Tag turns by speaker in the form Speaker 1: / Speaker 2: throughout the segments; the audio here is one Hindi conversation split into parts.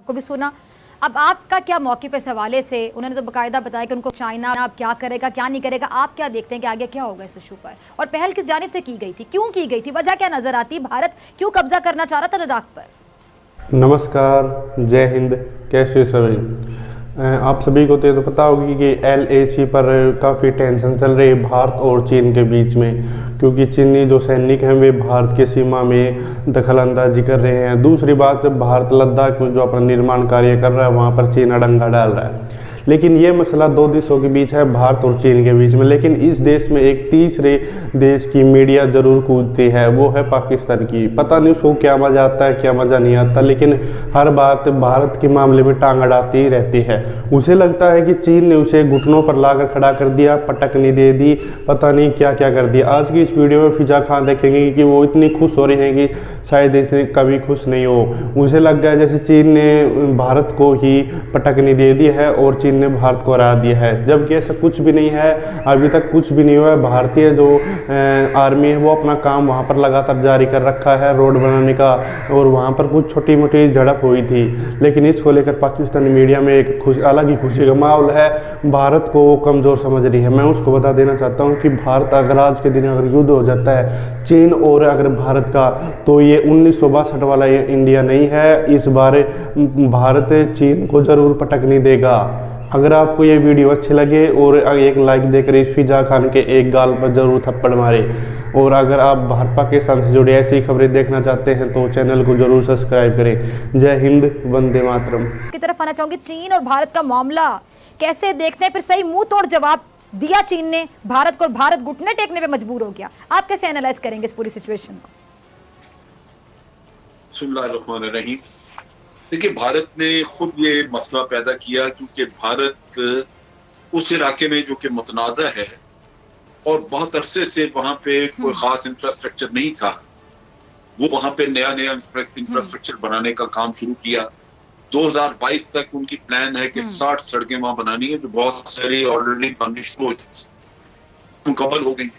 Speaker 1: को भी सुना। अब आपका क्या मौक़िफ़ इस हवाले से? उन्होंने तो बाकायदा बताया कि उनको चाइना अब क्या करेगा क्या नहीं करेगा। आप क्या देखते हैं कि आगे क्या होगा इस इशू पर, और पहल किस जानिब से की गई थी, क्यों की गई थी, वजह क्या नजर आती? भारत क्यों कब्जा करना चाह रहा था लद्दाख पर?
Speaker 2: नमस्कार, जय हिंद। कैसे सभी? आप सभी को तो ये तो पता होगी कि LAC पर काफ़ी टेंशन चल रही है भारत और चीन के बीच में, क्योंकि चीनी जो सैनिक हैं वे भारत की सीमा में दखल अंदाजी कर रहे हैं। दूसरी बात, जब भारत लद्दाख में जो अपना निर्माण कार्य कर रहा है वहाँ पर चीन अड़ंगा डाल रहा है। लेकिन ये मसला दो देशों के बीच है, भारत और चीन के बीच में। लेकिन इस देश में एक तीसरे देश की मीडिया जरूर कूदती है, वो है पाकिस्तान की। पता नहीं उसको क्या मज़ा आता है क्या मज़ा नहीं आता, लेकिन हर बात भारत के मामले में टांग अड़ाती ही रहती है। उसे लगता है कि चीन ने उसे घुटनों पर लाकर खड़ा कर दिया, पटकनी दे दी, पता नहीं क्या क्या कर दिया। आज की इस वीडियो में फिजा खान देखेंगे कि वो इतनी खुश हो रही हैं कि शायद इसने कभी खुश नहीं हो। उसे लग गया जैसे चीन ने भारत को ही पटकनी दे दी है और चीन ने भारत को हरा दिया है, जबकि ऐसा कुछ भी नहीं है। अभी तक कुछ भी नहीं हुआ है। भारतीय जो आर्मी है वो अपना काम वहाँ पर लगातार जारी कर रखा है, रोड बनाने का, और वहाँ पर कुछ छोटी मोटी झड़प हुई थी। लेकिन इसको लेकर पाकिस्तानी मीडिया में एक अलग ही खुशी का माहौल है। भारत को वो कमज़ोर समझ रही है। मैं उसको बता देना चाहता हूँ कि भारत अगर आज के दिन अगर युद्ध हो जाता है चीन और अगर भारत का, तो ये 1962 वाला इंडिया नहीं है। इस बार भारत चीन को जरूर पटकनी देगा। अगर आपको ये वीडियो अच्छे लगे और एक लाइक देकर इस फिजा खान के एक गाल पर जरूर थप्पड़ मारे, और अगर आप भारत पाकिस्तान से जुड़ी ऐसी खबरें देखना चाहते हैं तो चैनल को जरूर सब्सक्राइब करें। जय हिंद, वंदे मातरम।
Speaker 1: की तरफ आना चाहूंगी, चीन और भारत का मामला कैसे देखते हैं? फिर सही मुंह तोड़ जवाब दिया चीन ने भारत को, और भारत घुटने टेकने पे मजबूर हो गया। आप कैसे एनालाइज करेंगे इस पूरी सिचुएशन को?
Speaker 3: बिस्मिल्लाहिर्रहमानिर्रहीम। देखिए, भारत ने खुद ये मसला पैदा किया, क्योंकि भारत उस इलाके में जो कि मुतनाज़ा है और बहुत अरसे से वहाँ पे कोई खास इंफ्रास्ट्रक्चर नहीं था, वो वहाँ पे नया इंफ्रास्ट्रक्चर बनाने का काम शुरू किया। 2022 तक उनकी प्लान है कि 60 सड़कें वहाँ बनानी है, जो बहुत सारी ऑलरेडी मुकम्मल हो गई।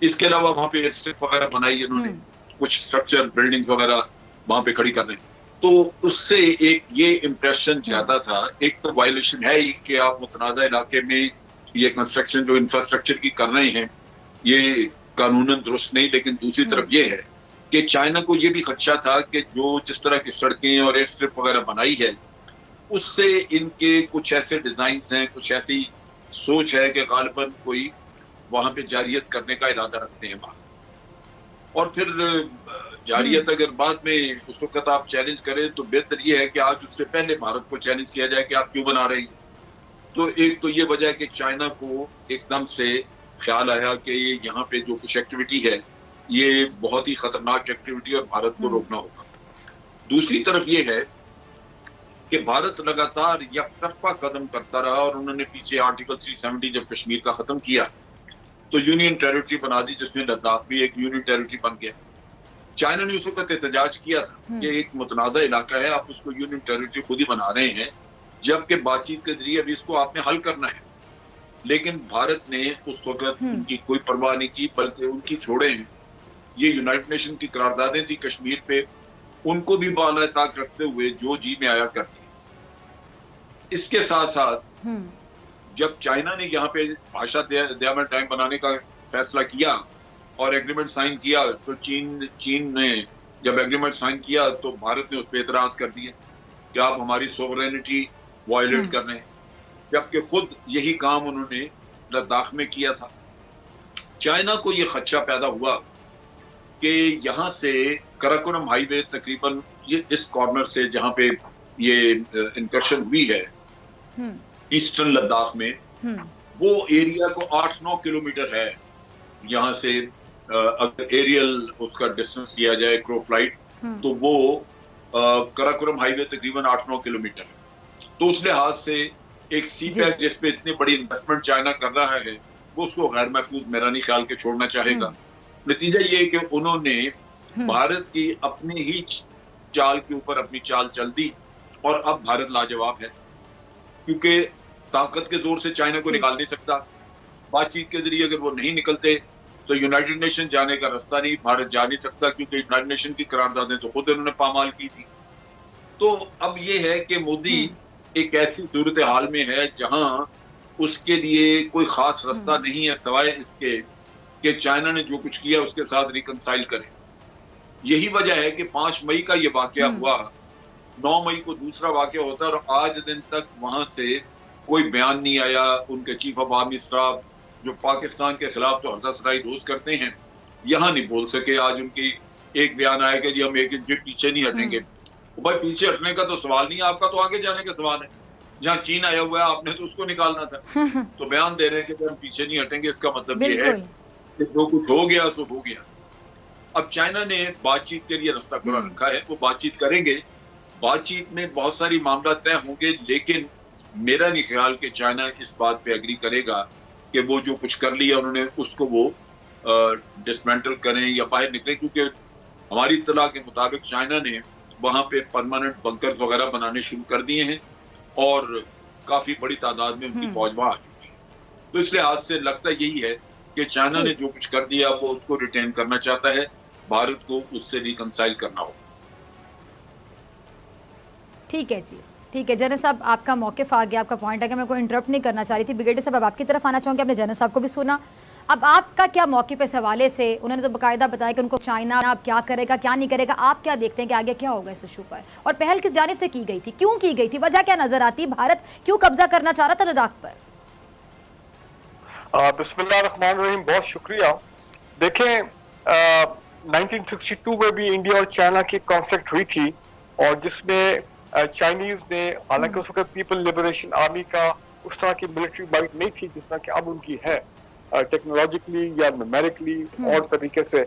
Speaker 3: इसके अलावा वहाँ पे एयर स्ट्रिप वगैरह बनाई इन्होंने, कुछ स्ट्रक्चर बिल्डिंग्स वगैरह वहाँ पे खड़ी कर रहे हैं। तो उससे एक ये इम्प्रेशन ज्यादा था। एक तो वायलेशन है ही कि आप मुतनाज़ा इलाके में ये कंस्ट्रक्शन जो इंफ्रास्ट्रक्चर की कर रहे हैं ये कानूनन दुरुस्त नहीं, लेकिन दूसरी तरफ ये है कि चाइना को ये भी खदशा था कि जो जिस तरह की सड़कें और एयर स्ट्रिप वगैरह बनाई है उससे इनके कुछ ऐसे डिजाइन हैं, कुछ ऐसी सोच है कि गालिबन कोई वहां पे जारियत करने का इरादा रखते हैं वहां। और फिर जारियत अगर बाद में उस वक्त आप चैलेंज करें तो बेहतर ये है कि आज उससे पहले भारत को चैलेंज किया जाए कि आप क्यों बना रहे हैं। तो एक तो ये वजह है कि चाइना को एकदम से ख्याल आया कि ये यहाँ पे जो कुछ एक्टिविटी है ये बहुत ही खतरनाक एक्टिविटी और भारत को रोकना होगा। दूसरी तरफ ये है कि भारत लगातार एकतरफा कदम करता रहा, और उन्होंने पीछे आर्टिकल 370 जब कश्मीर का खत्म किया तो यूनियन टेरिटरी बना दी, जिसमें लद्दाख भी एक यूनियन टेरिटरी बन गया। चाइना ने उस वक्त एहतजाज किया था कि एक मुतनाज़ा इलाका है, आप उसको यूनियन टेरिटरी खुद ही बना रहे हैं, जबकि बातचीत के जरिए अभी इसको आपने हल करना है। लेकिन भारत ने उस वक्त उनकी कोई परवाह नहीं की, बल्कि उनकी छोड़े हैं, ये यूनाइटेड नेशन की करारदादें थी कश्मीर पे, उनको भी बाला ताक रखते हुए जो जी में आया करती। इसके साथ साथ जब चाइना ने यहाँ पे भाषा दयामन डैम बनाने का फैसला किया और एग्रीमेंट साइन किया, तो चीन ने जब एग्रीमेंट साइन किया तो भारत ने उस पर एतराज कर दिया कि आप हमारी सोवरेनिटी वायलेट कर रहे हैं, जबकि खुद यही काम उन्होंने लद्दाख में किया था। चाइना को यह खदशा पैदा हुआ कि यहाँ से कराकोरम हाईवे तकरीबन ये इस कॉर्नर से जहाँ पे ये इनकर्शन हुई है ईस्टर्न लद्दाख में, वो एरिया को 8-9 किलोमीटर है यहाँ से। अगर एरियल उसका डिस्टेंस किया जाए क्रो फ्लाइट, तो वो कराकोरम हाईवे तकरीबन 8-9 किलोमीटर है। तो उस लिहाज से एक सी पैक जिस पे इतनी बड़ी इन्वेस्टमेंट चाइना कर रहा है, वो उसको गैर महफूज मेरा नहीं ख्याल के छोड़ना चाहेगा। नतीजा ये है कि उन्होंने भारत की अपनी ही चाल के ऊपर अपनी चाल चल दी, और अब भारत लाजवाब है, क्योंकि ताकत के जोर से चाइना को निकाल नहीं सकता। बातचीत के जरिए अगर वो नहीं निकलते तो यूनाइटेड नेशन जाने का रास्ता नहीं, भारत जा नहीं सकता, क्योंकि यूनाइटेड नेशन की करारदादें तो खुद उन्होंने पामाल की थी। तो अब ये है कि मोदी एक ऐसी सूरत हाल में है जहां उसके लिए कोई खास रास्ता नहीं है सिवाय इसके कि चाइना ने जो कुछ किया उसके साथ रिकंसाइल करे। यही वजह है कि 5 मई का ये वाकया हुआ, 9 मई को दूसरा वाकया होता है और आज दिन तक वहां से कोई बयान नहीं आया। उनके चीफ ऑफ आर्मी स्टाफ जो पाकिस्तान के खिलाफ तो हर्जासराई रोज करते हैं, यहाँ नहीं बोल सके। आज उनकी एक बयान आया कि जी हम एक इंच भी पीछे नहीं हटेंगे। भाई पीछे हटने का तो सवाल नहीं है, आपका तो आगे जाने का सवाल है। जहाँ चीन आया हुआ है आपने तो उसको निकालना था। तो बयान दे रहे हैं कि हम पीछे नहीं हटेंगे, इसका मतलब ये है कि जो कुछ हो गया सो हो गया। अब चाइना ने बातचीत के लिए रास्ता खुला रखा है, वो बातचीत करेंगे। बातचीत में बहुत सारी मामला तय होंगे, लेकिन मेरा नहीं ख्याल कि चाइना इस बात पे एग्री करेगा कि वो जो कुछ कर लिया उन्होंने उसको वो डिसमेंटल करें या बाहर निकलें, क्योंकि हमारी इत्तला के मुताबिक चाइना ने वहां पे परमानेंट बंकर्स वगैरह बनाने शुरू कर दिए हैं और काफी बड़ी तादाद में उनकी फौज वहां आ चुकी है। तो इस लिहाज से लगता यही है कि चाइना ने जो कुछ कर दिया वो उसको रिटेन करना चाहता है, भारत को उससे रिकंसाइल करना होगा।
Speaker 1: ठीक है जी, ठीक है। जनरल साहब आपका मौक़िफ़ आ गया, आपका पॉइंट आ गया, मैं कोई इंटरप्ट नहीं करना चाह रही थी। ब्रिगेडियर साहब अब आपकी तरफ आना चाहूँगी, आपने जनरल साहब को भी सुना, अब आपका क्या मौक़िफ़ इस हवाले से? उन्होंने तो बाकायदा बताया कि उनको चाइना अब क्या करेगा क्या नहीं करेगा, आप क्या देखते हैं कि आगे क्या होगा इस इशू पर, और पहल किस जानिब से की गई थी, क्यों की गई थी, वजह क्या नजर आती, भारत क्यों कब्जा करना चाह रहा था लद्दाख पर?
Speaker 4: बिस्मिल्लाहिर्रहमानिर्रहीम, बहुत शुक्रिया। देखें 1962 में भी इंडिया और चाइना की कॉन्फ्लिक्ट हुई थी और जिसमें चाइनीज ने, हालांकि उस वक्त पीपल लिबरेशन आर्मी का उस तरह की मिलिट्री माइट नहीं थी जिस तरह की अब उनकी है, टेक्नोलॉजिकली या न्यूमेरिकली और तरीके से,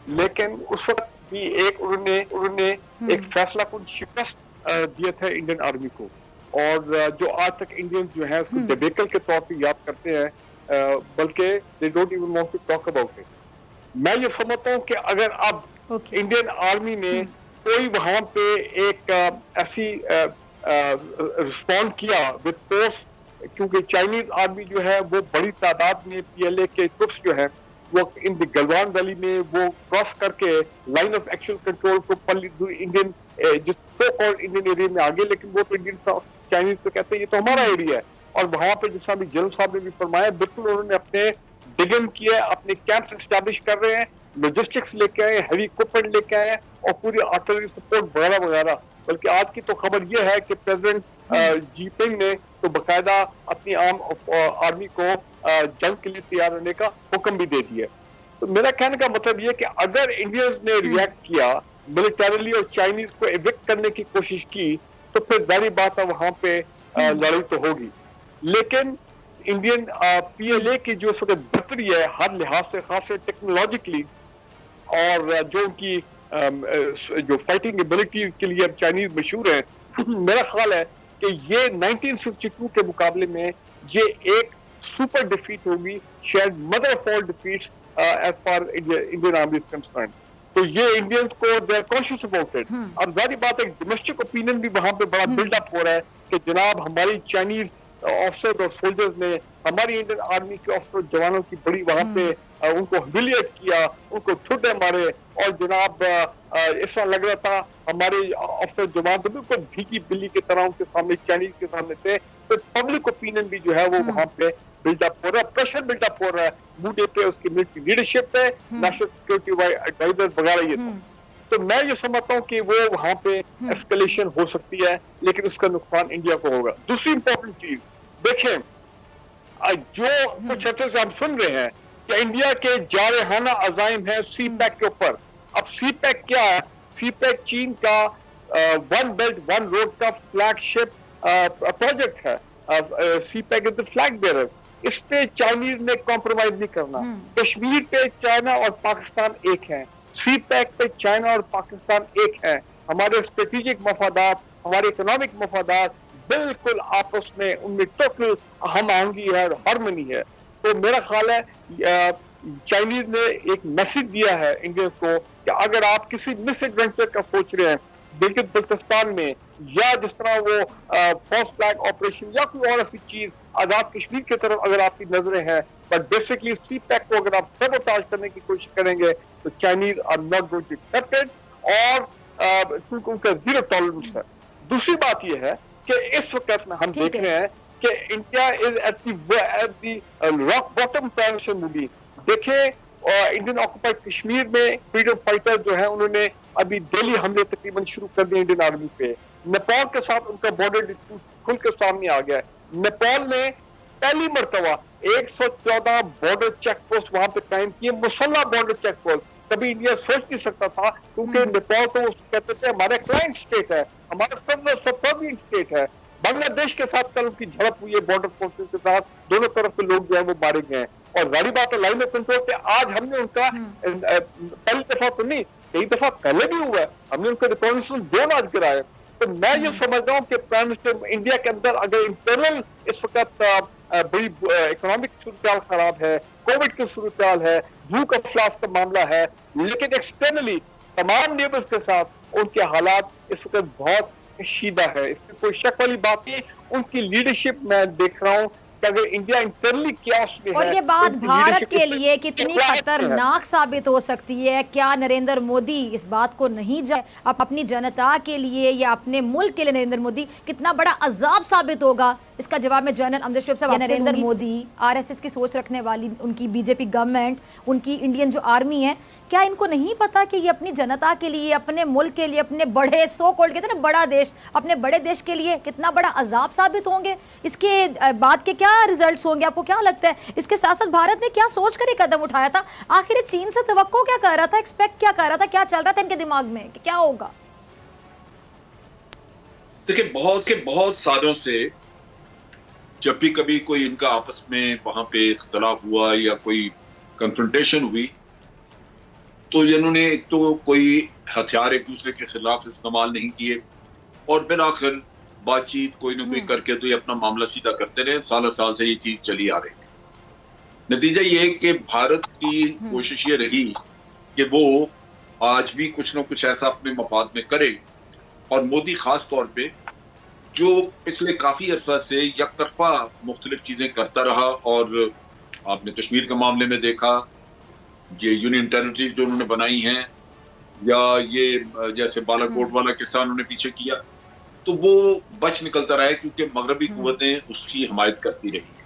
Speaker 4: लेकिन उस वक्त भी उन्होंने एक फैसला कुन शिकस्त दिया था इंडियन आर्मी को, और जो आज तक इंडियंस जो है उसको डिबेकल के तौर पर याद करते हैं, बल्कि they don't even want to talk about it. मैं ये समझता हूँ कि अगर अब इंडियन आर्मी ने कोई वहां पे एक ऐसी रिस्पॉन्ड किया विद फोर्स, क्योंकि चाइनीज आर्मी जो है वो बड़ी तादाद में पीएलए के ट्रुप्स जो है वो इन द गलवान वैली में वो क्रॉस करके लाइन ऑफ एक्चुअल कंट्रोल को इंडियन जो सो कॉल्ड इंडियन एरिया में आगे, लेकिन वो तो इंडियन चाइनीज तो कहते हैं ये तो हमारा एरिया है, और वहां पे जिस तरह भी जनरल साहब ने भी फरमाया, बिल्कुल उन्होंने अपने डिगन किए, अपने कैंप्स एस्टैब्लिश कर रहे हैं, लॉजिस्टिक्स लेके आए, हैवी इक्विपमेंट लेके आए और पूरी आर्टिलरी सपोर्ट वगैरह वगैरह। बल्कि आज की तो खबर यह है कि प्रेसिडेंट जीपिंग ने तो बाकायदा अपनी आर्मी को जंग के लिए तैयार रहने का हुक्म भी दे दिया। तो मेरा कहने का मतलब यह कि अगर इंडियंस ने रिएक्ट किया मिलिटरीली और चाइनीज को एविक्ट करने की कोशिश की, तो फिर जारी बात है वहां पे लड़ाई तो होगी। लेकिन इंडियन पीएलए की जो बढ़तरी है हर लिहाज से, खास टेक्नोलॉजिकली, और जो उनकी जो फाइटिंग एबिलिटी के लिए अब चाइनीज मशहूर है, मेरा ख्याल है कि ये 1952 के मुकाबले में ये एक सुपर डिफीट होगी, शायद mother of all defeats as far Indian army is concern. तो ये इंडियंस को they are conscious about it. अब जारी बात है, डोमेस्टिक ओपिनियन भी वहां पे बड़ा बिल्डअप हो रहा है कि जनाब हमारी चाइनीज ऑफिसर्स और सोल्जर्स ने हमारी इंडियन आर्मी के ऑफिसर जवानों की बड़ी वहां पे उनको ह्यूमिलिएट किया, उनको ठुड्डे मारे, और जनाब इस तरह लग रहा था हमारे ऑफिसर जवान तो बिल्कुल भीगी बिल्ली की तरह उनके सामने, चाइनीज के सामने थे। तो पब्लिक ओपिनियन भी जो है वो वहां पे बिल्डअप हो रहा है, प्रेशर बिल्डअप हो रहा है, मूडे पे उसकी मिलिट्री लीडरशिप पे, नेशनल सिक्योरिटी एडवाइजर वगैरह ये तो मैं ये समझता हूँ कि वो वहां पे एस्केलेशन हो सकती है, लेकिन उसका नुकसान इंडिया को होगा। दूसरी इंपॉर्टेंट चीज देखें, जो कुछ अर्से से हम सुन रहे हैं कि इंडिया के जारहाना अजाइम है सी पैक के ऊपर। अब सी पैक क्या है? सी पैक चीन का वन बेल्ट वन रोड का फ्लैगशिप प्रोजेक्ट है। CPEC is the flag bearer. इस पे चाइनीज ने कॉम्प्रोमाइज नहीं करना। कश्मीर पे चाइना और पाकिस्तान एक हैं, सी पैक पे चाइना और पाकिस्तान एक हैं। हमारे स्ट्रेटेजिक मफादात, हमारे इकोनॉमिक मफादात बिल्कुल आपस में उनमें टोटल हम आहंगी है और हार्मनी है। तो मेरा ख्याल है चाइनीज ने एक मैसेज दिया है इंडियंस को कि अगर आप किसी मिस एडवेंचर का सोच रहे हैं गिलगित बल्तिस्तान में, या जिस तरह वो फॉल्स फ्लैग ऑपरेशन या कोई और ऐसी चीज आजाद कश्मीर की तरफ अगर आपकी नजरें हैं, बट बेसिकली सी पैक को अगर आप सबोटाज करने की कोशिश करेंगे तो Chinese are not going to accept it, और क्योंकि उनका जीरो टॉलरेंस है। दूसरी बात यह है कि इस वक्त में हम देख रहे हैं कि India is at the rock bottom transition movie. देखें इंडियन ऑक्युपाइड कश्मीर में फ्रीडम फाइटर जो है उन्होंने अभी डेली हमले तकरीबन शुरू कर दिए इंडियन आर्मी पे। नेपाल के साथ उनका बॉर्डर डिस्प्यूट खुल के सामने आ गया है। नेपाल ने पहली मरतबा 114 बॉर्डर चेक पोस्ट वहां पे कायम किए, मुसल्ला बॉर्डर चेक पोस्ट। कभी इंडिया सोच नहीं सकता था, क्योंकि नेपाल तो कहते थे हमारा क्लाइंट स्टेट है, हमारा सबसर्विएंट स्टेट है। बांग्लादेश के साथ कल उनकी झड़प हुई है बॉर्डर फोर्सेस के साथ, दोनों तरफ के लोग जो है वो मारे गए हैं। और जारी बात है लाइन ऑफ कंट्रोल पे आज हमने उनका पहली दफा तो नहीं, कई दफा पहले भी हुआ है, हमने उनका रिकॉग्निशन 2 आज गिराए। तो मैं ये समझ रहा हूँ कि प्राइम मिनिस्टर इंडिया के अंदर अगर इंटरनल इस वक्त बड़ी इकोनॉमिक सूरत खराब है, कोविड की सूरत है, भूख अफलास का मामला है, लेकिन एक्सटर्नली तमाम नेबर्स के साथ उनके हालात इस वक्त बहुत कशीदा है, इसमें कोई शक वाली बात नहीं। उनकी लीडरशिप मैं देख रहा हूँ कि अगर इंडिया इंटरनली क्यास में
Speaker 1: और
Speaker 4: है,
Speaker 1: ये बात
Speaker 4: उनकी
Speaker 1: भारत
Speaker 4: leadership
Speaker 1: के
Speaker 4: इसमें
Speaker 1: लिए कितनी
Speaker 4: इखलास में है।
Speaker 1: खतरनाक साबित हो सकती है? क्या नरेंद्र मोदी इस बात को नहीं जाए अपनी जनता के लिए या अपने मुल्क के लिए नरेंद्र मोदी कितना बड़ा अजाब साबित होगा? इसका जवाब में जनरल अमजद शेख साहब नरेंद्र मोदी आरएसएस की सोच रखने वाली उनकी बीजेपी गवर्नमेंट, उनकी इंडियन जो आर्मी है, क्या इनको नहीं पता कि ये अपनी जनता के लिए, अपने मुल्क के लिए, अपने बड़े सो कॉल्ड कहते हैं ना बड़ा देश, अपने बड़े देश के लिए कितना बड़ा अजाब साबित होंगे? इसके बाद के क्या रिजल्ट्स होंगे? आपको क्या लगता है? इसके साथ साथ भारत ने क्या सोच कर ये कदम उठाया था? आखिर चीन से तवक्को क्या कर रहा था, एक्सपेक्ट क्या कर रहा था, क्या चल रहा था इनके दिमाग में कि क्या होगा?
Speaker 3: देखिए बहुत सालों से जब भी कभी कोई इनका आपस में वहां पे इख्तलाफ हुआ या कोई कंफ्रंटेशन हुई, तो इन्होंने एक तो कोई हथियार एक दूसरे के खिलाफ इस्तेमाल नहीं किए और बिल आखिर बातचीत कोई ना कोई करके तो ये अपना मामला सीधा करते रहे। साल साल से ये चीज चली आ रही थी। नतीजा ये कि भारत की कोशिश ये रही कि वो आज भी कुछ ना कुछ ऐसा अपने मफाद में करे, और मोदी खास तौर पे जो पिछले काफी अरसा से यकतरफा मुख्तलिफ चीजें करता रहा, और आपने कश्मीर के मामले में देखा, ये यूनियन टेरिटरीज जो उन्होंने बनाई हैं, या ये जैसे बालाकोट वाला किस्सा उन्होंने पीछे किया, तो वो बच निकलता रहा है क्योंकि मगरबी कुव्वतें उसकी हमायत करती रही।